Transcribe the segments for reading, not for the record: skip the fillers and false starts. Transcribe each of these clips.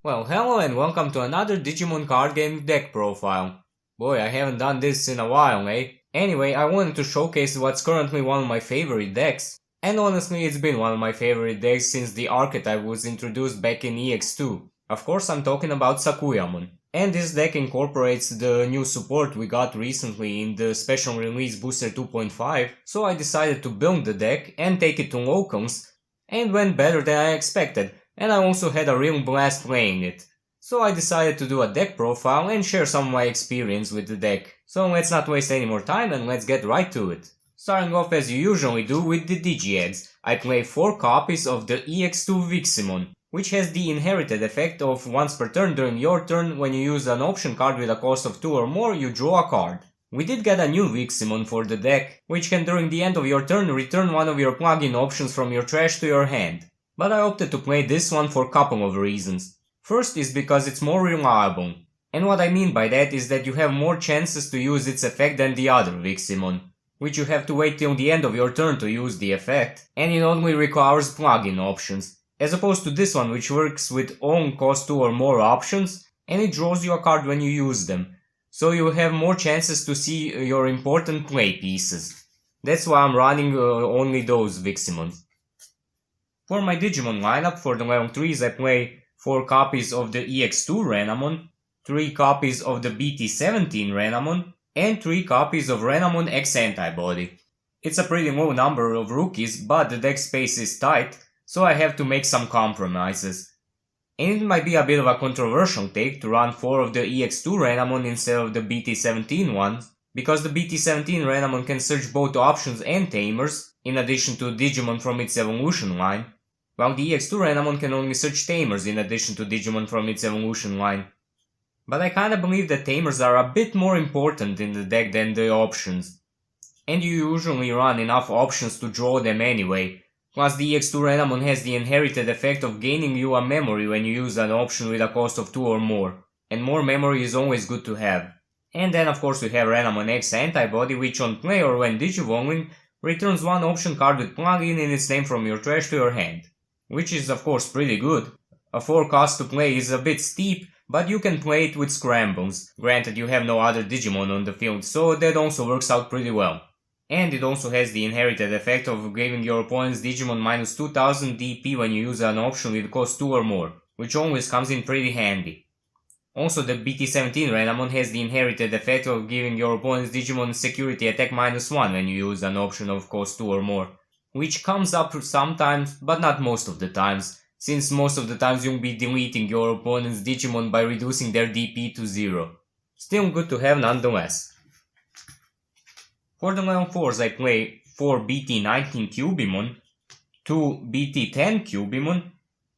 Well, hello and welcome to another Digimon card game deck profile. Boy, I haven't done this in a while, eh? Anyway, I wanted to showcase what's currently one of my favorite decks. And honestly, it's been one of my favorite decks since the archetype was introduced back in EX2. Of course, I'm talking about Sakuyamon. And this deck incorporates the new support we got recently in the special release Booster 2.5, so I decided to build the deck and take it to locals, and went better than I expected, and I also had a real blast playing it. So I decided to do a deck profile and share some of my experience with the deck. So let's not waste any more time and let's get right to it. Starting off as you usually do with the Digi-Eggs, I play 4 copies of the EX2 Viximon, which has the inherited effect of once per turn during your turn when you use an option card with a cost of 2 or more, you draw a card. We did get a new Viximon for the deck, which can during the end of your turn return one of your plugin options from your trash to your hand. But I opted to play this one for a couple of reasons. First is because it's more reliable. And what I mean by that is that you have more chances to use its effect than the other Viximon, which you have to wait till the end of your turn to use the effect, and it only requires plugin options, as opposed to this one which works with own cost 2 or more options, and it draws you a card when you use them, so you have more chances to see your important play pieces. That's why I'm running only those Viximons. For my Digimon lineup for the level 3s I play 4 copies of the EX2 Renamon, 3 copies of the BT17 Renamon, and 3 copies of Renamon X Antibody. It's a pretty low number of rookies, but the deck space is tight, so I have to make some compromises. And it might be a bit of a controversial take to run 4 of the EX2 Renamon instead of the BT17 ones, because the BT17 Renamon can search both options and tamers, in addition to Digimon from its evolution line, while the EX2 Renamon can only search tamers in addition to Digimon from its evolution line. But I kinda believe that tamers are a bit more important in the deck than the options. And you usually run enough options to draw them anyway, plus the EX2 Renamon has the inherited effect of gaining you a memory when you use an option with a cost of 2 or more, and more memory is always good to have. And then of course we have Renamon X Antibody, which on play or when digivolving returns one option card with plugin in its name from your trash to your hand. Which is of course pretty good. A 4 cost to play is a bit steep, but you can play it with scrambles. Granted, you have no other Digimon on the field, so that also works out pretty well. And it also has the inherited effect of giving your opponent's Digimon minus 2000 DP when you use an option with cost 2 or more, which always comes in pretty handy. Also, the BT17 Renamon has the inherited effect of giving your opponent's Digimon security attack minus 1 when you use an option of cost 2 or more, which comes up sometimes, but not most of the times, since most of the times you'll be deleting your opponent's Digimon by reducing their DP to 0. Still good to have nonetheless. For the level 4s I play 4 BT19 Cubimon, 2 BT10 Cubimon,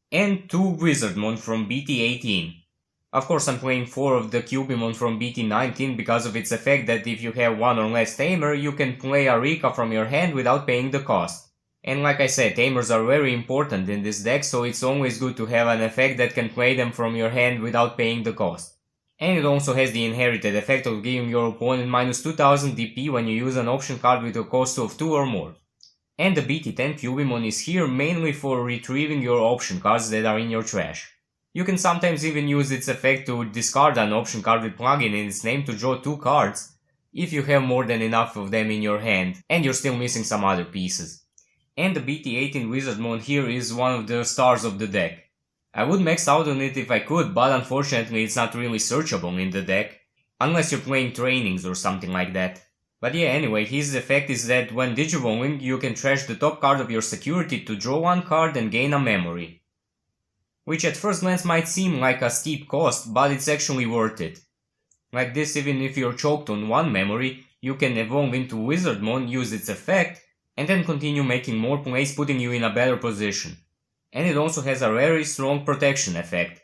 and 2 Wizardmon from BT18. Of course I'm playing 4 of the Cubimon from BT19 because of its effect that if you have 1 or less tamer, you can play a Rika from your hand without paying the cost. And like I said, tamers are very important in this deck, so it's always good to have an effect that can play them from your hand without paying the cost. And it also has the inherited effect of giving your opponent minus 2000 DP when you use an option card with a cost of 2 or more. And the BT10 Cubimon is here mainly for retrieving your option cards that are in your trash. You can sometimes even use its effect to discard an option card with plugin in its name to draw 2 cards, if you have more than enough of them in your hand, and you're still missing some other pieces. And the BT18 Wizardmon here is one of the stars of the deck. I would max out on it if I could, but unfortunately it's not really searchable in the deck, unless you're playing trainings or something like that. But yeah, anyway, his effect is that when digivolving, you can trash the top card of your security to draw 1 card and gain a memory. Which at first glance might seem like a steep cost, but it's actually worth it. Like this, even if you're choked on 1 memory, you can evolve into Wizardmon, use its effect, and then continue making more plays, putting you in a better position. And it also has a very strong protection effect.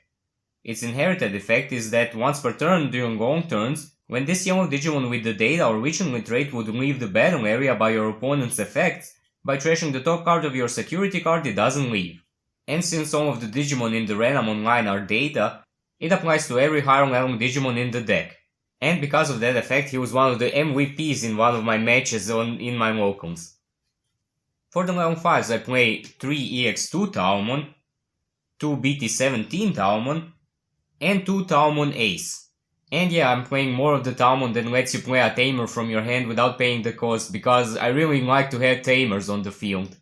Its inherited effect is that once per turn during long turns, when this yellow Digimon with the data or originally trait would leave the battle area by your opponent's effects, by trashing the top card of your security card it doesn't leave. And since all of the Digimon in the Renamon line are data, it applies to every higher level Digimon in the deck. And because of that effect he was one of the MVPs in one of my matches in my locals. For the level 5s I play 3 EX2 Taomon, 2 BT17 Taomon, and 2 Talmon Ace. And yeah, I'm playing more of the Talmon than lets you play a Tamer from your hand without paying the cost, because I really like to have Tamers on the field,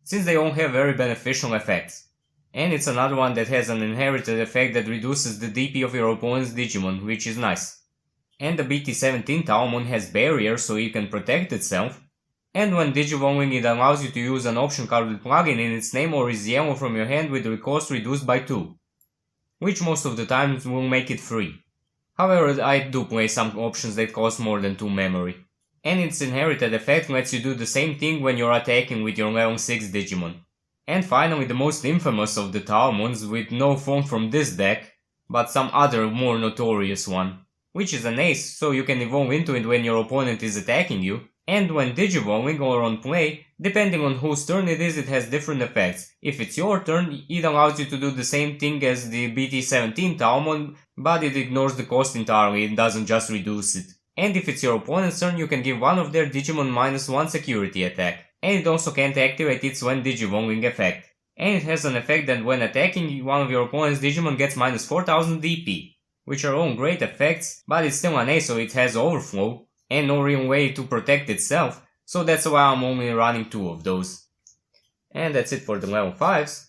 since they all have very beneficial effects. And it's another one that has an inherited effect that reduces the DP of your opponent's Digimon, which is nice. And the BT17 Talmon has barrier so it can protect itself, and when digivolving it allows you to use an option card with plugin in its name or is yellow from your hand with the cost reduced by 2, which most of the times will make it free. However, I do play some options that cost more than 2 memory. And its inherited effect lets you do the same thing when you're attacking with your level 6 Digimon. And finally, the most infamous of the Talmons, with no form from this deck, but some other more notorious one, which is an ace, so you can evolve into it when your opponent is attacking you, and when digivolving or on play, depending on whose turn it is, it has different effects. If it's your turn, it allows you to do the same thing as the BT17 Talmon, but it ignores the cost entirely, it doesn't just reduce it. And if it's your opponent's turn, you can give one of their Digimon -1 security attack, and it also can't activate its when digivolving effect. And it has an effect that when attacking, one of your opponent's Digimon gets -4000 DP, which are all great effects, but it's still an ace, so it has overflow, and no real way to protect itself, so that's why I'm only running 2 of those. And that's it for the level 5s.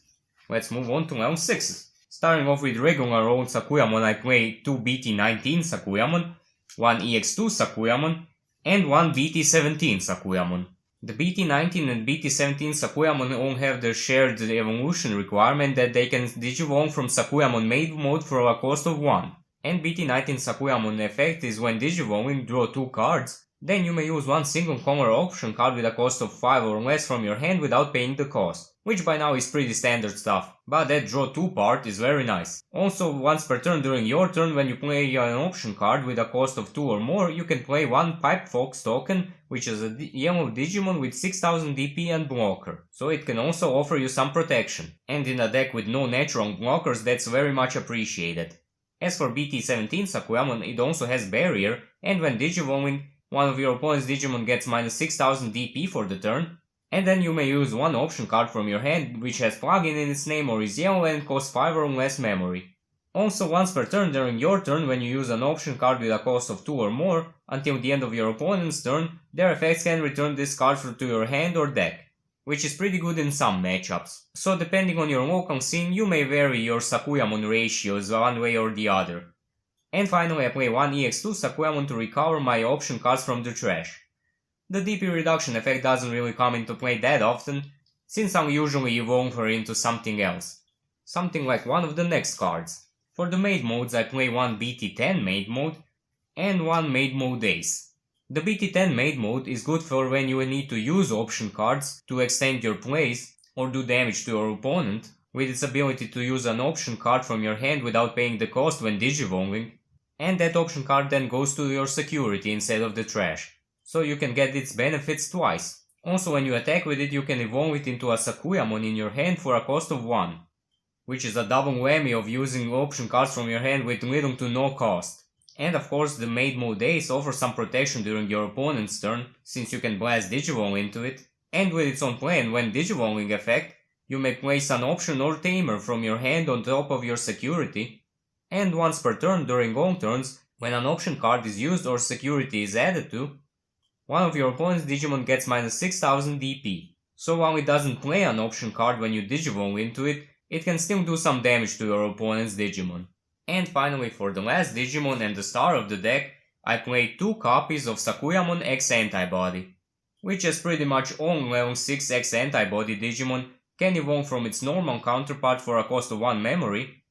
Let's move on to level 6s. Starting off with regular old Sakuyamon, I play 2 BT19 Sakuyamon, 1 EX2 Sakuyamon, and 1 BT17 Sakuyamon. The BT19 and BT17 Sakuyamon all have their shared evolution requirement that they can digivolve from Sakuyamon main mode for a cost of 1. And BT19 Sakuyamon effect is when digivolving, draw 2 cards, then you may use one single color option card with a cost of 5 or less from your hand without paying the cost, which by now is pretty standard stuff, but that draw 2 part is very nice. Also, once per turn during your turn, when you play an option card with a cost of 2 or more, you can play one Pipe Fox token, which is a yellow Digimon with 6000 DP and blocker, so it can also offer you some protection, and in a deck with no natural blockers that's very much appreciated. As for BT17 Sakuyamon, it also has barrier, and when digivolving, one of your opponent's Digimon gets -6000 DP for the turn, and then you may use one option card from your hand which has plugin in its name or is yellow and costs 5 or less memory. Also, once per turn during your turn, when you use an option card with a cost of 2 or more, until the end of your opponent's turn, their effects can return this card to your hand or deck, which is pretty good in some matchups. So depending on your local scene, you may vary your Sakuyamon ratios one way or the other. And finally, I play 1 EX2 Sakuyamon to recover my option cards from the trash. The DP reduction effect doesn't really come into play that often, since I'll usually evolve her into something else. Something like one of the next cards. For the maid modes, I play 1 BT10 maid mode and 1 maid mode ace. The BT10 maid mode is good for when you need to use option cards to extend your plays or do damage to your opponent, with its ability to use an option card from your hand without paying the cost when digivolving, and that option card then goes to your security instead of the trash, so you can get its benefits twice. Also, when you attack with it, you can evolve it into a Sakuyamon in your hand for a cost of 1, which is a double whammy of using option cards from your hand with little to no cost. And of course, the maid mode ace offers some protection during your opponent's turn, since you can blast digivolve into it, and with its own plan, when digivolving effect, you may place an option or tamer from your hand on top of your security, and once per turn during all turns, when an option card is used or security is added to, one of your opponent's Digimon gets -6000 DP, so while it doesn't play an option card when you digivolve into it, it can still do some damage to your opponent's Digimon. And finally, for the last Digimon and the star of the deck, I play 2 copies of Sakuyamon X Antibody, which as pretty much all level 6 X Antibody Digimon can evolve from its normal counterpart for a cost of 1 memory,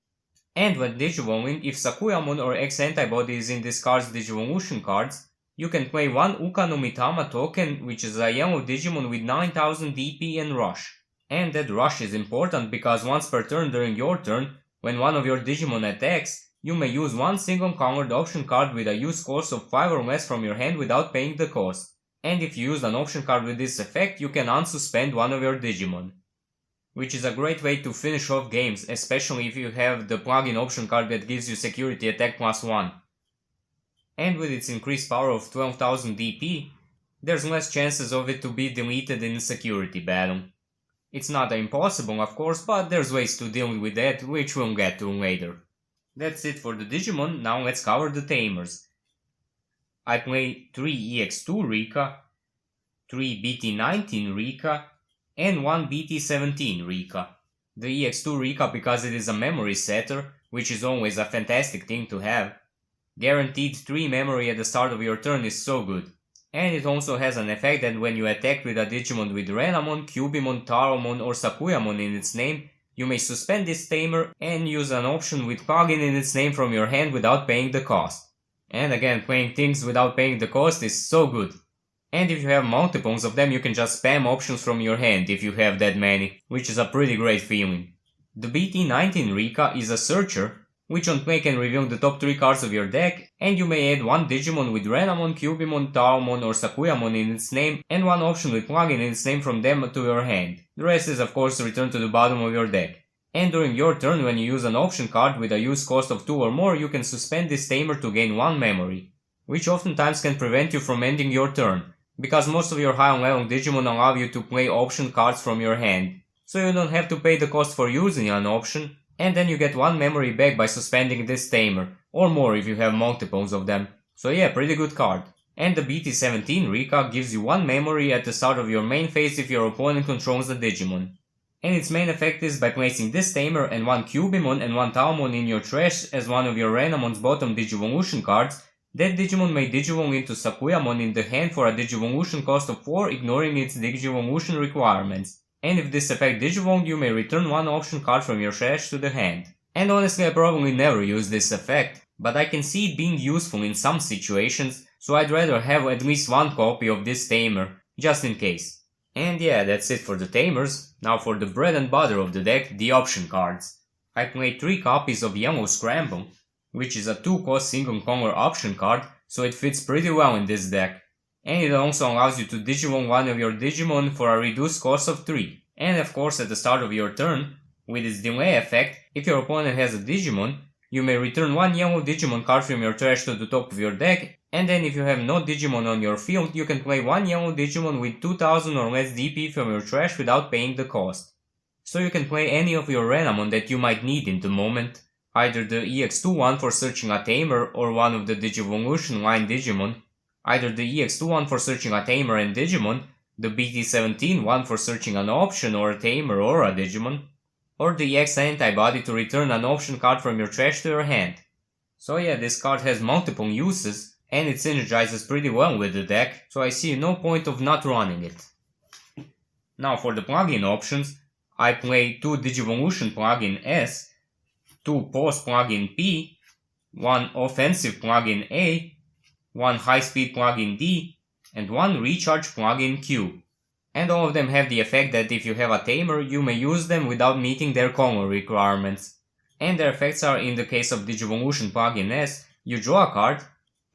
and when digivolving, if Sakuyamon or X Antibody is in this card's Digivolution cards, you can play 1 Uka no Mitama token, which is a yellow Digimon with 9000 DP and Rush. And that Rush is important because once per turn during your turn, when one of your Digimon attacks, you may use one single colored option card with a use cost of 5 or less from your hand without paying the cost. And if you use an option card with this effect, you can unsuspend one of your Digimon, which is a great way to finish off games, especially if you have the plugin option card that gives you security attack +1. And with its increased power of 12,000 DP, there's less chances of it to be deleted in a security battle. It's not impossible, of course, but there's ways to deal with that, which we'll get to later. That's it for the Digimon, now let's cover the Tamers. I play 3 EX2 Rika, 3 BT19 Rika, and 1 BT17 Rika. The EX2 Rika because it is a memory setter, which is always a fantastic thing to have. Guaranteed 3 memory at the start of your turn is so good. And it also has an effect that when you attack with a Digimon with Renamon, Cubimon, Taromon or Sakuyamon in its name, you may suspend this tamer and use an option with plugin in its name from your hand without paying the cost. And again, playing things without paying the cost is so good. And if you have multiples of them, you can just spam options from your hand if you have that many, which is a pretty great feeling. The BT19 Rika is a searcher, which on play can reveal the top 3 cards of your deck, and you may add 1 Digimon with Renamon, Cubimon, Taromon or Sakuyamon in its name, and 1 option with plugin in its name from them to your hand. The rest is of course returned to the bottom of your deck. And during your turn, when you use an option card with a use cost of 2 or more, you can suspend this tamer to gain 1 memory, which oftentimes can prevent you from ending your turn, because most of your high on level Digimon allow you to play option cards from your hand, so you don't have to pay the cost for using an option, and then you get 1 memory back by suspending this tamer, or more if you have multiples of them. So yeah, pretty good card. And the BT17 Rika gives you 1 memory at the start of your main phase if your opponent controls the Digimon. And its main effect is by placing this tamer and 1 Cubimon and 1 Talmon in your trash as one of your Renamon's bottom Digivolution cards, that Digimon may Digivol into Sakuyamon in the hand for a Digivolution cost of 4, ignoring its Digivolution requirements. And if this effect Digivolved, you may return 1 option card from your trash to the hand. And honestly, I probably never use this effect, but I can see it being useful in some situations, so I'd rather have at least 1 copy of this tamer, just in case. And yeah, that's it for the tamers. Now for the bread and butter of the deck, the option cards. I played 3 copies of Yellow Scramble, which is a 2-cost single color option card, so it fits pretty well in this deck. And it also allows you to Digimon one of your Digimon for a reduced cost of 3. And of course at the start of your turn, with its delay effect, if your opponent has a Digimon, you may return 1 yellow Digimon card from your trash to the top of your deck, and then if you have no Digimon on your field, you can play 1 yellow Digimon with 2000 or less DP from your trash without paying the cost. So you can play any of your Renamon that you might need in the moment, either the EX2 one for searching a tamer or one of the Digivolution line Digimon, either the EX2 one for searching a tamer and Digimon, the BT17 one for searching an option or a tamer or a Digimon, or the EX Antibody to return an option card from your trash to your hand. So yeah, this card has multiple uses, and it synergizes pretty well with the deck, so I see no point of not running it. Now for the plugin options, I play 2 Digivolution plugin S, 2 Pause plugin P, 1 Offensive plugin A, 1 High Speed plugin D, and 1 Recharge plugin Q. And all of them have the effect that if you have a tamer, you may use them without meeting their color requirements. And their effects are, in the case of Digivolution plugin S, you draw a card,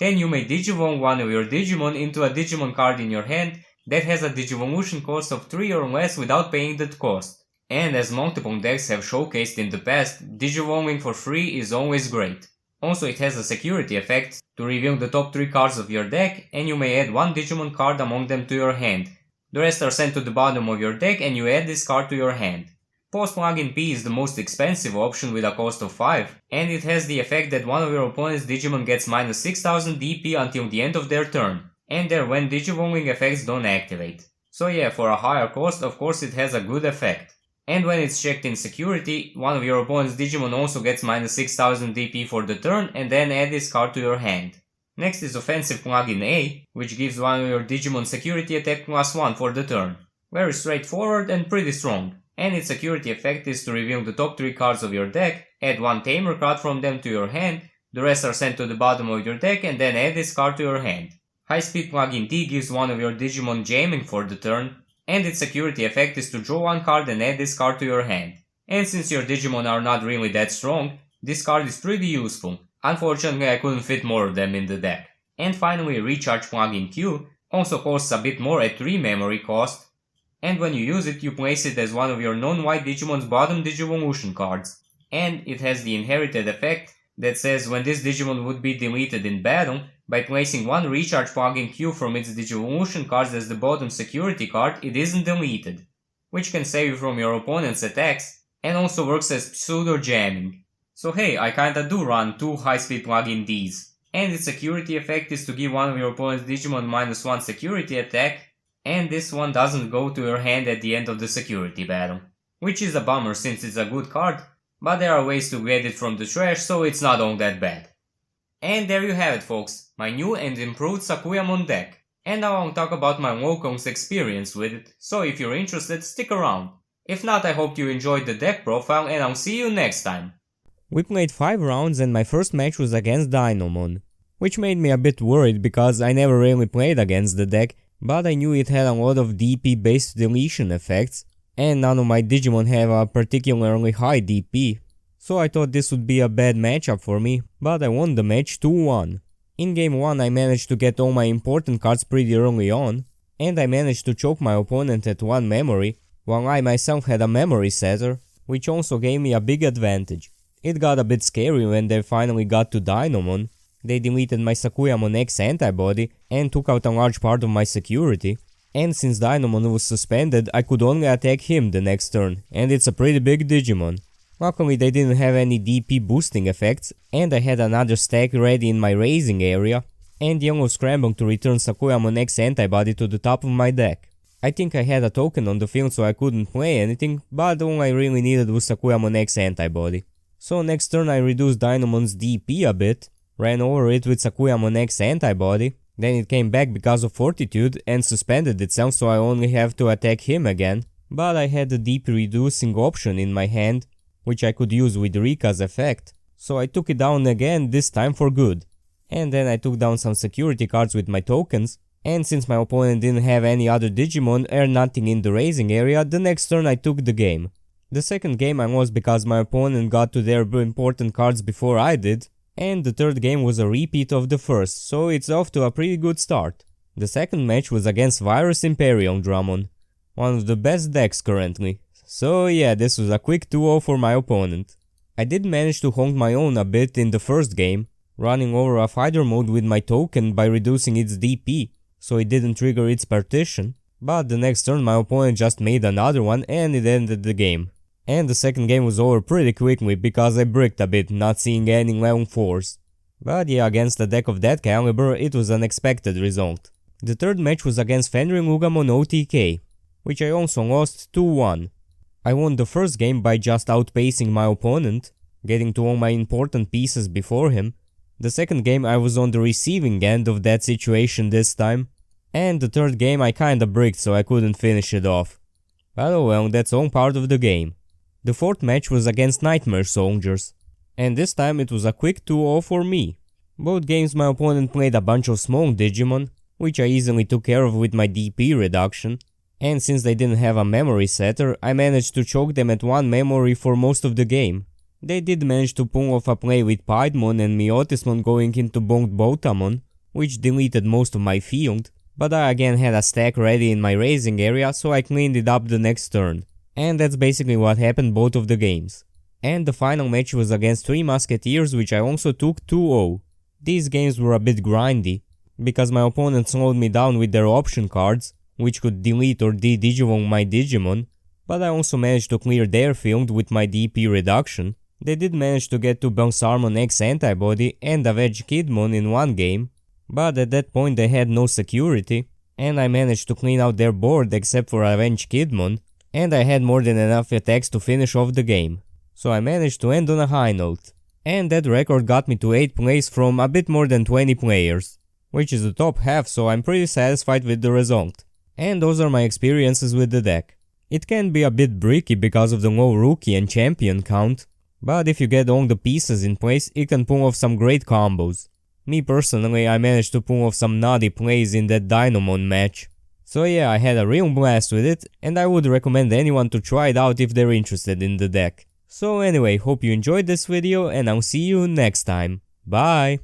then you may Digivol one of your Digimon into a Digimon card in your hand that has a Digivolution cost of 3 or less without paying that cost. And as multiple decks have showcased in the past, Digivolving for free is always great. Also it has a security effect to reveal the top 3 cards of your deck, and you may add 1 Digimon card among them to your hand. The rest are sent to the bottom of your deck and you add this card to your hand. Pause plugin P is the most expensive option with a cost of 5, and it has the effect that one of your opponent's Digimon gets minus 6000 DP until the end of their turn, and their when Digivolving effects don't activate. So yeah, for a higher cost, of course it has a good effect. And when it's checked in security, one of your opponent's Digimon also gets minus 6000 DP for the turn, and then add this card to your hand. Next is Offensive plugin A, which gives one of your Digimon security attack +1 for the turn. Very straightforward and pretty strong. And its security effect is to reveal the top 3 cards of your deck, add 1 tamer card from them to your hand, the rest are sent to the bottom of your deck, and then add this card to your hand. High Speed plugin D gives one of your Digimon jamming for the turn, and its security effect is to draw 1 card and add this card to your hand. And since your Digimon are not really that strong, this card is pretty useful. Unfortunately, I couldn't fit more of them in the deck. And finally, Recharge plugin Q also costs a bit more at 3 memory cost, and when you use it, you place it as one of your non-white Digimon's bottom Digivolution cards. And it has the inherited effect that says when this Digimon would be deleted in battle, by placing 1 Recharge plugin Q from its Digivolution cards as the bottom security card, it isn't deleted, which can save you from your opponent's attacks, and also works as pseudo-jamming. So hey, I kinda do run 2 high-speed plugin Ds. And its security effect is to give one of your opponent's Digimon -1 security attack, and this one doesn't go to your hand at the end of the security battle. Which is a bummer since it's a good card, but there are ways to get it from the trash, so it's not all that bad. And there you have it folks, my new and improved Sakuyamon deck. And now I'll talk about my Wukong's experience with it, so if you're interested, stick around. If not, I hope you enjoyed the deck profile and I'll see you next time. We played 5 rounds and my first match was against Dynamon, which made me a bit worried because I never really played against the deck, but I knew it had a lot of DP based deletion effects, and none of my Digimon have a particularly high DP. So I thought this would be a bad matchup for me, but I won the match 2-1. In game 1 I managed to get all my important cards pretty early on, and I managed to choke my opponent at 1 memory, while I myself had a memory setter, which also gave me a big advantage. It got a bit scary when they finally got to Dynamon. They deleted my Sakuyamon X antibody and took out a large part of my security, and since Dynamon was suspended I could only attack him the next turn, and it's a pretty big Digimon. Luckily they didn't have any DP boosting effects, and I had another stack ready in my raising area, and Yellow scrambled to return Sakuyamon X antibody to the top of my deck. I think I had a token on the field so I couldn't play anything, but all I really needed was Sakuyamon X antibody. So next turn I reduced Dynamon's DP a bit, ran over it with Sakuyamon X antibody, then it came back because of fortitude and suspended itself so I only have to attack him again, but I had the DP reducing option in my hand, which I could use with Rika's effect, so I took it down again, this time for good. And then I took down some security cards with my tokens, and since my opponent didn't have any other Digimon or nothing in the raising area, the next turn I took the game. The second game I lost because my opponent got to their important cards before I did, and the third game was a repeat of the first, so it's off to a pretty good start. The second match was against Virus Imperial Dramon, one of the best decks currently. So yeah, this was a quick 2-0 for my opponent. I did manage to honk my own a bit in the first game, running over a fighter mode with my token by reducing its DP, so it didn't trigger its partition, but the next turn my opponent just made another one and it ended the game. And the second game was over pretty quickly because I bricked a bit, not seeing any level 4s. But yeah, against a deck of that caliber, it was an expected result. The third match was against Fenrir Lugamon OTK, which I also lost 2-1. I won the first game by just outpacing my opponent, getting to all my important pieces before him. The second game I was on the receiving end of that situation this time, and the third game I kinda bricked so I couldn't finish it off. But oh well, that's all part of the game. The fourth match was against Nightmare Soldiers, and this time it was a quick 2-0 for me. Both games my opponent played a bunch of small Digimon, which I easily took care of with my DP reduction. And since they didn't have a memory setter, I managed to choke them at 1 memory for most of the game. They did manage to pull off a play with Piedmon and Miotismon going into Bonked Botamon, which deleted most of my field, but I again had a stack ready in my raising area so I cleaned it up the next turn. And that's basically what happened both of the games. And the final match was against 3 Musketeers, which I also took 2-0. These games were a bit grindy, because my opponent slowed me down with their option cards, which could delete or de-Digimon my Digimon, but I also managed to clear their field with my DP reduction. They did manage to get to Bonsarmon X antibody and Avenge Kidmon in one game, but at that point they had no security, and I managed to clean out their board except for Avenge Kidmon, and I had more than enough attacks to finish off the game. So I managed to end on a high note. And that record got me to 8th place from a bit more than 20 players, which is the top half, so I'm pretty satisfied with the result. And those are my experiences with the deck. It can be a bit bricky because of the low rookie and champion count, but if you get all the pieces in place, it can pull off some great combos. Me personally, I managed to pull off some naughty plays in that Dynamon match. So yeah, I had a real blast with it, and I would recommend anyone to try it out if they're interested in the deck. So anyway, hope you enjoyed this video, and I'll see you next time. Bye!